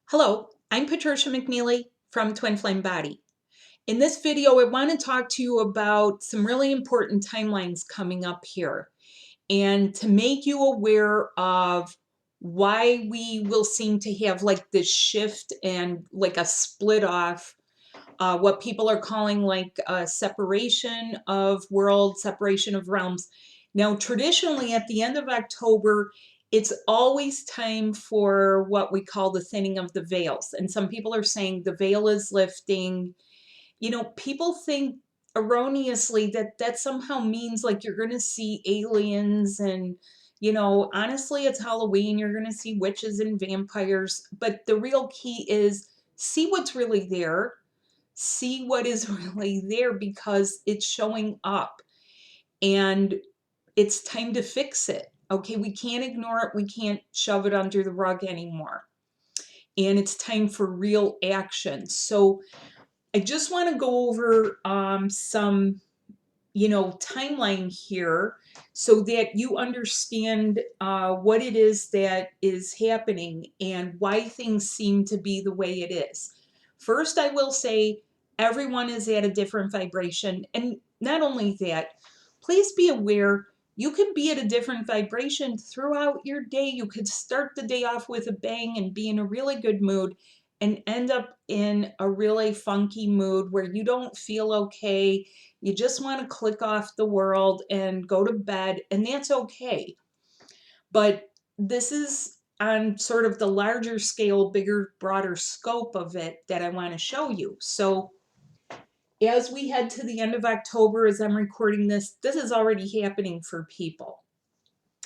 Hello, I'm Patricia McNeely from Twin Flame Body. In this video, I want to talk to you about some really important timelines coming up here and to make you aware of why we will seem to have like this shift and like a split off, what people are calling like a separation of worlds, separation of realms. Now, traditionally at the end of October, it's always time for what we call the thinning of the veils. And some people are saying the veil is lifting. You know, people think erroneously that that somehow means like you're going to see aliens and, honestly, it's Halloween. You're going to see witches and vampires. But the real key is see what's really there, see what is really there because it's showing up and it's time to fix it. Okay, we can't ignore it. We can't shove it under the rug anymore. And it's time for real action. So I just want to go over some, timeline here so that you understand what it is that is happening and why things seem to be the way it is. First, I will say everyone is at a different vibration. And not only that, please be aware you can be at a different vibration throughout your day. You could start the day off with a bang and be in a really good mood and end up in a really funky mood where you don't feel okay. You just want to click off the world and go to bed, and that's okay. But this is on sort of the larger scale, bigger, broader scope of it that I want to show you. So as we head to the end of October, as I'm recording this, this is already happening for people.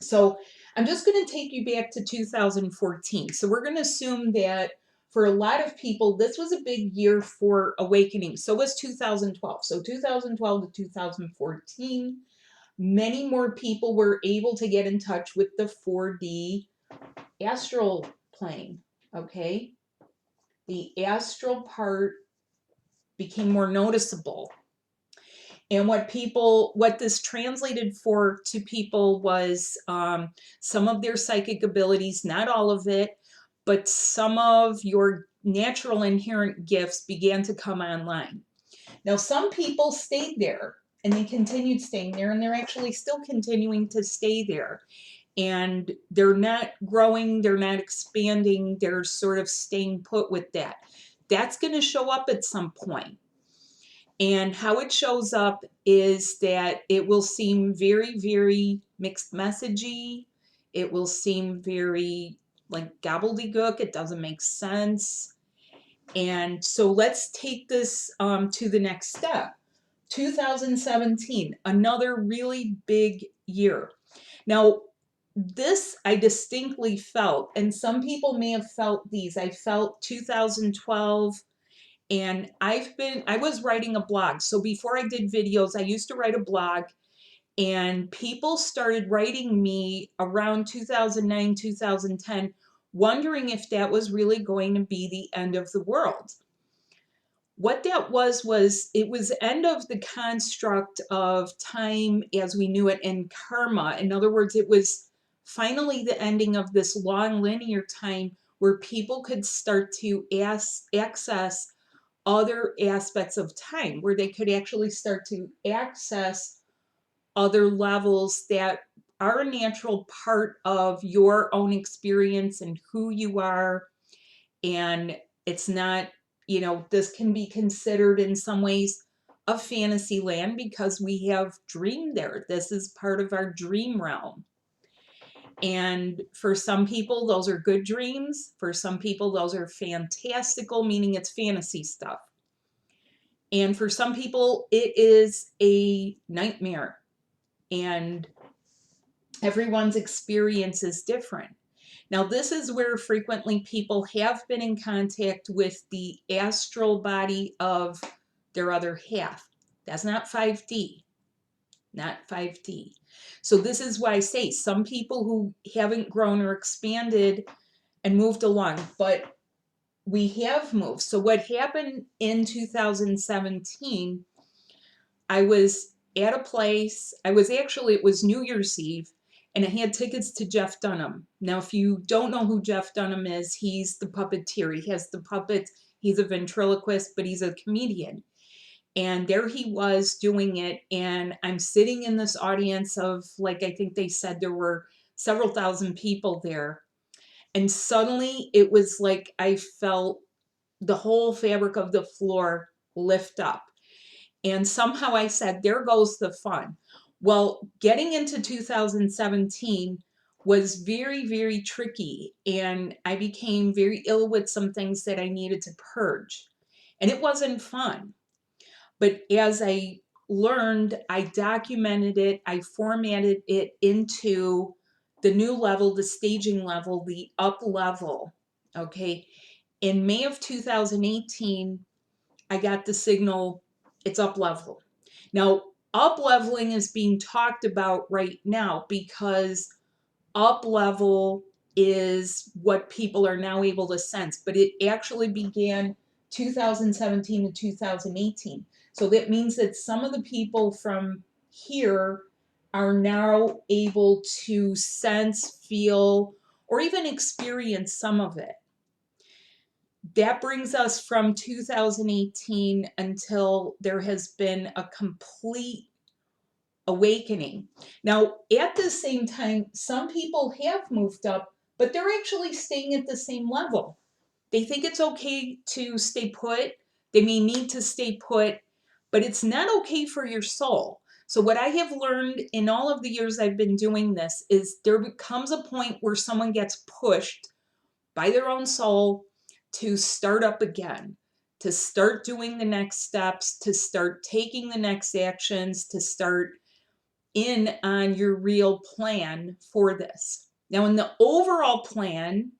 So I'm just going to take you back to 2014. So we're going to assume that for a lot of people, this was a big year for awakening. So was 2012. So 2012 to 2014, many more people were able to get in touch with the 4D astral plane, okay? The astral part became more noticeable. And what this translated for to people was some of their psychic abilities, not all of it, but some of your natural inherent gifts began to come online. Now, some people stayed there and they continued staying there, and they're actually still continuing to stay there. And they're not growing, they're not expanding, they're sort of staying put with that. That's going to show up at some point. And how it shows up is that it will seem very, very mixed messagey. It will seem very like gobbledygook. It doesn't make sense. And so let's take this to the next step. 2017, another really big year. Now, this I distinctly felt, and some people may have felt these. I felt 2012. And I was writing a blog. So before I did videos, I used to write a blog, and people started writing me around 2009, 2010, wondering if that was really going to be the end of the world. What that was it was the end of the construct of time as we knew it in karma. In other words, it was finally the ending of this long linear time where people could start to access other aspects of time, where they could actually start to access other levels that are a natural part of your own experience and who you are. And it's not, this can be considered in some ways a fantasy land because we have dream there. This is part of our dream realm. And for some people, those are good dreams. For some people, those are fantastical, meaning it's fantasy stuff. And for some people, it is a nightmare. And everyone's experience is different. Now, this is where frequently people have been in contact with the astral body of their other half. That's not 5D. Not 5D. So this is why I say some people who haven't grown or expanded and moved along, but we have moved. So what happened in 2017, I was at a place, it was New Year's Eve, and I had tickets to Jeff Dunham. Now, if you don't know who Jeff Dunham is, he's the puppeteer. He has the puppets. He's a ventriloquist, but he's a comedian. And there he was doing it. And I'm sitting in this audience of, like, I think they said there were several thousand people there. And suddenly it was like I felt the whole fabric of the floor lift up. And somehow I said, there goes the fun. Well, getting into 2017 was very, very tricky. And I became very ill with some things that I needed to purge. And it wasn't fun. But as I learned, I documented it, I formatted it into the new level, the staging level, the up level. Okay. In May of 2018, I got the signal, it's up level. Now, up leveling is being talked about right now because up level is what people are now able to sense, but it actually began 2017 to 2018. So that means that some of the people from here are now able to sense, feel, or even experience some of it. That brings us from 2018 until there has been a complete awakening. Now, at the same time, some people have moved up, but they're actually staying at the same level. They think it's okay to stay put. They may need to stay put, but it's not okay for your soul. So what I have learned in all of the years I've been doing this is there becomes a point where someone gets pushed by their own soul to start up again, to start doing the next steps, to start taking the next actions, to start in on your real plan for this. Now, in the overall plan,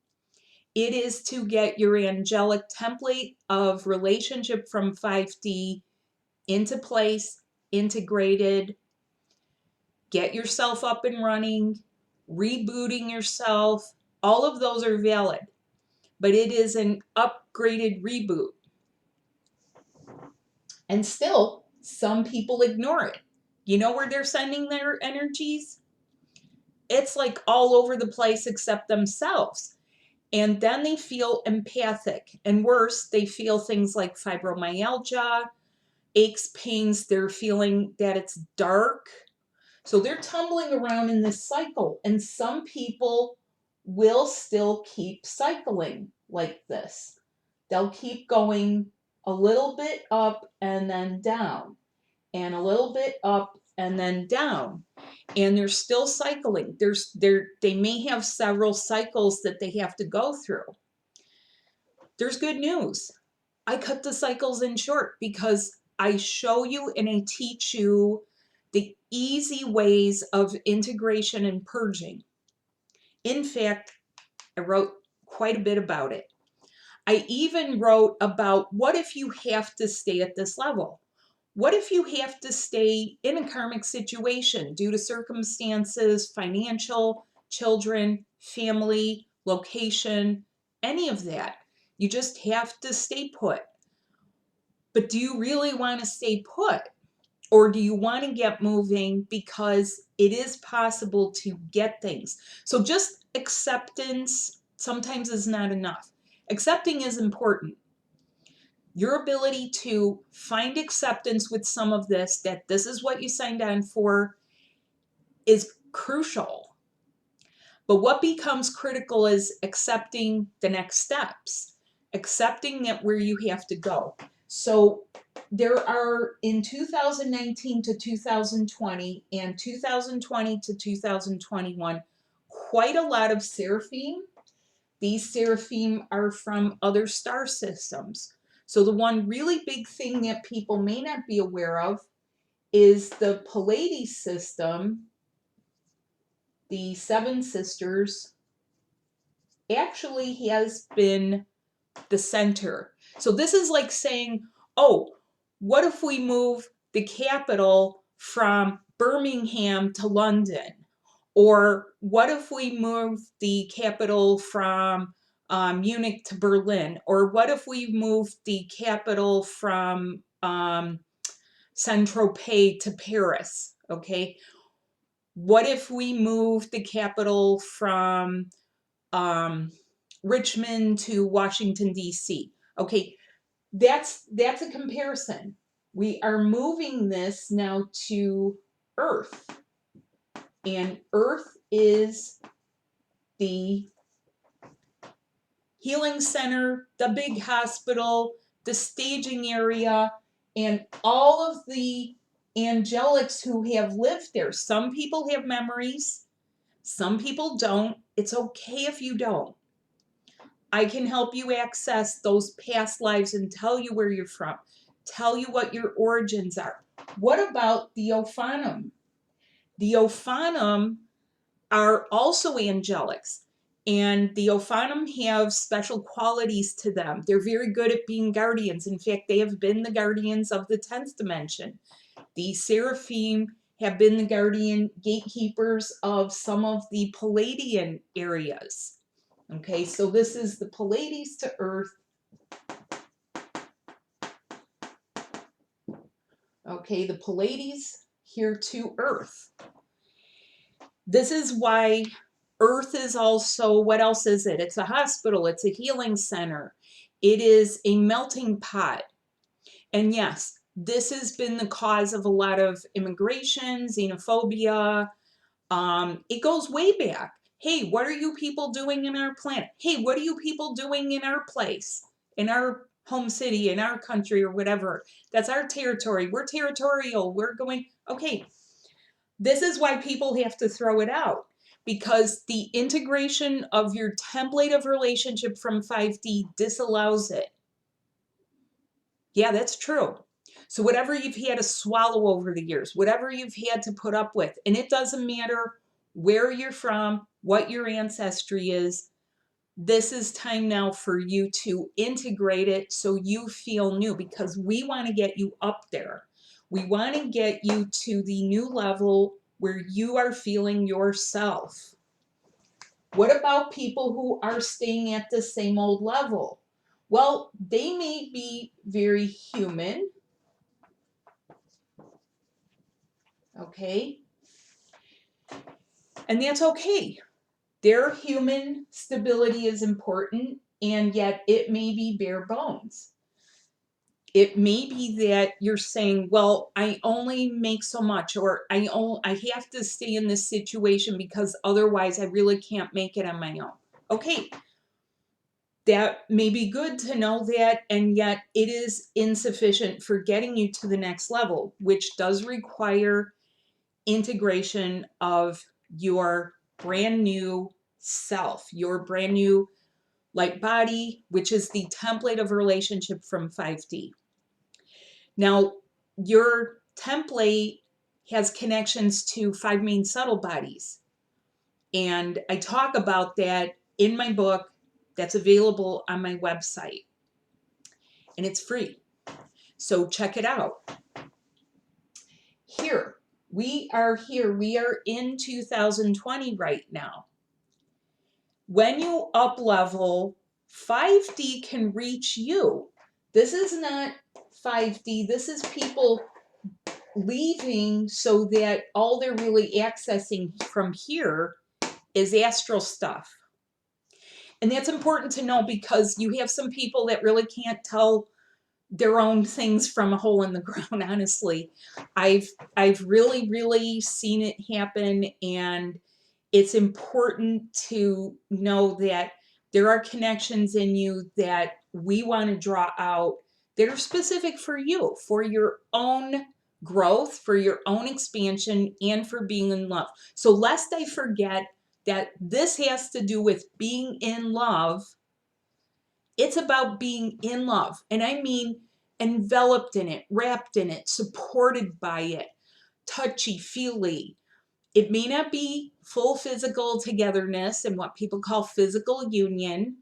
it is to get your angelic template of relationship from 5D into place, integrated, get yourself up and running, rebooting yourself. All of those are valid, but it is an upgraded reboot. And still, some people ignore it. You know where they're sending their energies? It's like all over the place except themselves. And then they feel empathic. And worse, they feel things like fibromyalgia, aches, pains. They're feeling that it's dark. So they're tumbling around in this cycle. And some people will still keep cycling like this. They'll keep going a little bit up and then down, and a little bit up and then down. And they're still cycling. They may have several cycles that they have to go through. There's good news. I cut the cycles in short because I show you and I teach you the easy ways of integration and purging. In fact, I wrote quite a bit about it. I even wrote about what if you have to stay at this level? What if you have to stay in a karmic situation due to circumstances, financial, children, family, location, any of that? You just have to stay put. But do you really want to stay put? Or do you want to get moving because it is possible to get things? So just acceptance sometimes is not enough. Accepting is important. Your ability to find acceptance with some of this, that this is what you signed on for, is crucial. But what becomes critical is accepting the next steps, accepting that where you have to go. So there are, in 2019 to 2020 and 2020 to 2021, quite a lot of seraphim. These seraphim are from other star systems. So the one really big thing that people may not be aware of is the Pleiades system, the Seven Sisters, actually has been the center. So this is like saying, oh, what if we move the capital from Birmingham to London? Or what if we move the capital from Munich to Berlin? Or what if we move the capital from Saint-Tropez to Paris? Okay. What if we moved the capital from Richmond to Washington, D.C.? Okay, that's a comparison. We are moving this now to Earth. And Earth is the healing center, the big hospital, the staging area, and all of the angelics who have lived there. Some people have memories, some people don't. It's okay if you don't. I can help you access those past lives and tell you where you're from, tell you what your origins are. What about the Ophanum? The Ophanum are also angelics, and the Ophanum have special qualities to them. They're very good at being guardians. In fact, they have been the guardians of the 10th dimension. The Seraphim have been the guardian gatekeepers of some of the Palladian areas. Okay, so this is the Pallades to Earth. Okay, the Pallades here to Earth. This is why Earth is also, what else is it? It's a hospital, it's a healing center. It is a melting pot. And yes, this has been the cause of a lot of immigration, xenophobia. It goes way back. Hey, what are you people doing in our planet? Hey, what are you people doing in our place, in our home city, in our country, or whatever? That's our territory. We're territorial. We're going, okay. This is why people have to throw it out, because the integration of your template of relationship from 5D disallows it. Yeah, that's true. So whatever you've had to swallow over the years, whatever you've had to put up with, and it doesn't matter where you're from, what your ancestry is, this is time now for you to integrate it so you feel new, because we want to get you up there. We want to get you to the new level where you are feeling yourself. What about people who are staying at the same old level? Well, they may be very human, okay? And that's okay. Their human stability is important, and yet it may be bare bones. It may be that you're saying, well, I only make so much, or I have to stay in this situation because otherwise I really can't make it on my own. Okay, that may be good to know that, and yet it is insufficient for getting you to the next level, which does require integration of your brand new self, your brand new light body, which is the template of relationship from 5D. Now, your template has connections to 5 main subtle bodies. And I talk about that in my book that's available on my website. And it's free. So check it out. We are in 2020 right now. When you up level, 5D can reach you. This is not 5D. This is people leaving so that all they're really accessing from here is astral stuff. And that's important to know, because you have some people that really can't tell their own things from a hole in the ground, honestly. I've really seen it happen, and it's important to know that there are connections in you that we want to draw out that are specific for you, for your own growth, for your own expansion, and for being in love. So lest I forget that this has to do with being in love. It's about being in love. And I mean enveloped in it, wrapped in it, supported by it, touchy-feely. It may not be full physical togetherness and what people call physical union,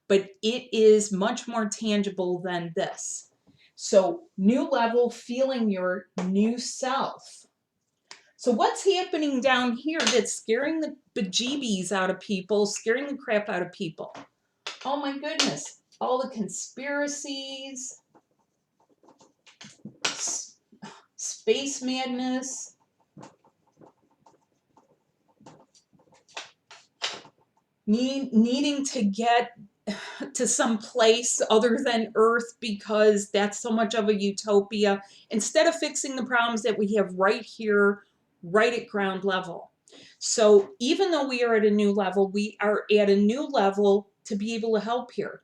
but it is much more tangible than this. So, new level, feeling your new self. So what's happening down here that's scaring the bejeebies out of people, scaring the crap out of people? Oh my goodness, all the conspiracies, space madness, needing to get to some place other than Earth because that's so much of a utopia, instead of fixing the problems that we have right here, right at ground level. So even though we are at a new level, we are at a new level to be able to help here.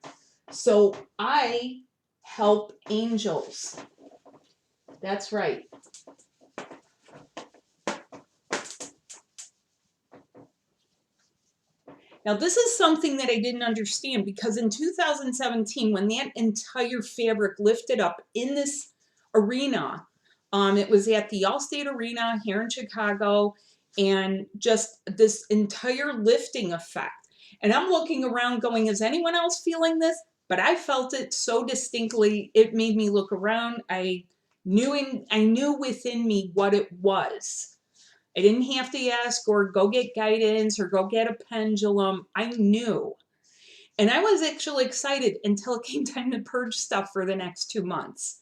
So I help angels. That's right. Now, this is something that I didn't understand, because in 2017, when that entire fabric lifted up in this arena, it was at the Allstate Arena here in Chicago, and just this entire lifting effect. And I'm looking around going, is anyone else feeling this? But I felt it so distinctly, it made me look around. I knew within me what it was. I didn't have to ask or go get guidance or go get a pendulum. I knew. And I was actually excited until it came time to purge stuff for the next 2 months.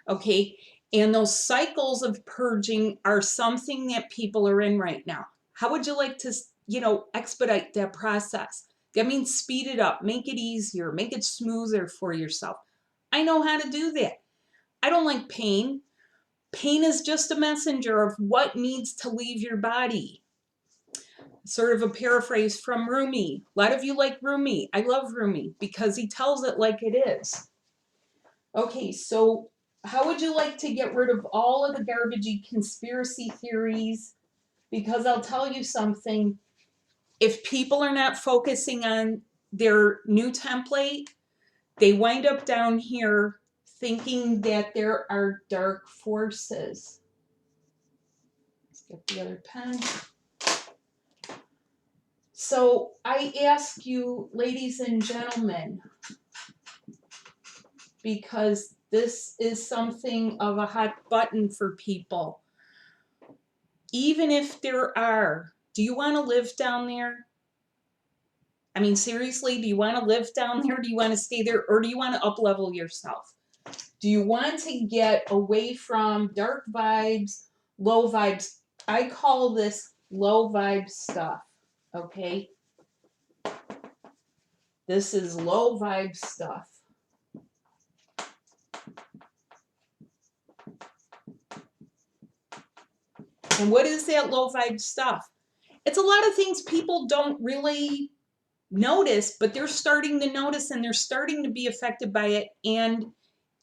Okay. And those cycles of purging are something that people are in right now. How would you like to, expedite that process? That means speed it up, make it easier, make it smoother for yourself. I know how to do that. I don't like pain. Pain is just a messenger of what needs to leave your body. Sort of a paraphrase from Rumi. A lot of you like Rumi. I love Rumi because he tells it like it is. Okay, so how would you like to get rid of all of the garbagey conspiracy theories? Because I'll tell you something, if people are not focusing on their new template, they wind up down here thinking that there are dark forces. Let's get the other pen. So I ask you, ladies and gentlemen, because this is something of a hot button for people. Even if there are, do you want to live down there? I mean, seriously, do you want to live down there? Do you want to stay there? Or do you want to up-level yourself? Do you want to get away from dark vibes, low vibes? I call this low vibe stuff, okay? This is low vibe stuff. And what is that low vibe stuff? It's a lot of things people don't really notice, but they're starting to notice and they're starting to be affected by it. And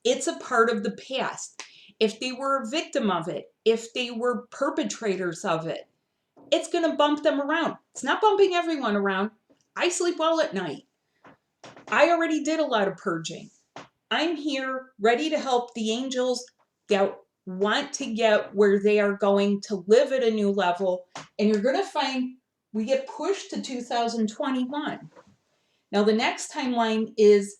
it's a part of the past. If they were a victim of it, if they were perpetrators of it, it's going to bump them around. It's not bumping everyone around. I sleep well at night. I already did a lot of purging. I'm here ready to help the angels that want to get where they are going to live at a new level. And you're going to find we get pushed to 2021. Now, the next timeline is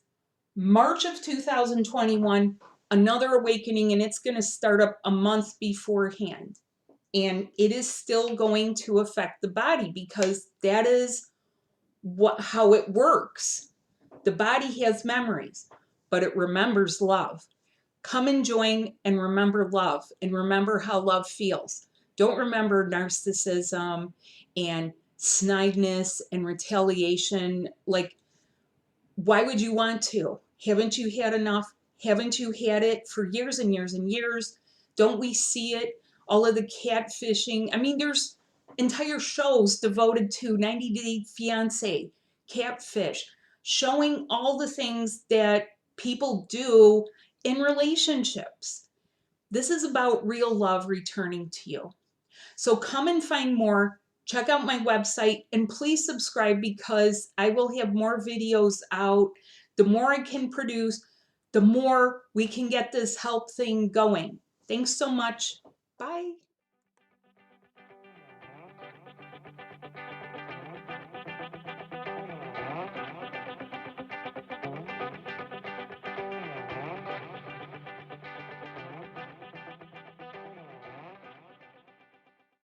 March of 2021, another awakening, and it's going to start up a month beforehand. And it is still going to affect the body because that is how it works. The body has memories, but it remembers love. Come and join and remember love and remember how love feels. Don't remember narcissism and snidness and retaliation. Like, why would you want to? Haven't you had enough? Haven't you had it for years and years and years? Don't we see it? All of the catfishing. I mean, there's entire shows devoted to 90 Day Fiancé, catfish, showing all the things that people do in relationships. This is about real love returning to you. So come and find more. Check out my website and please subscribe because I will have more videos out. The more I can produce, the more we can get this help thing going. Thanks so much. Bye.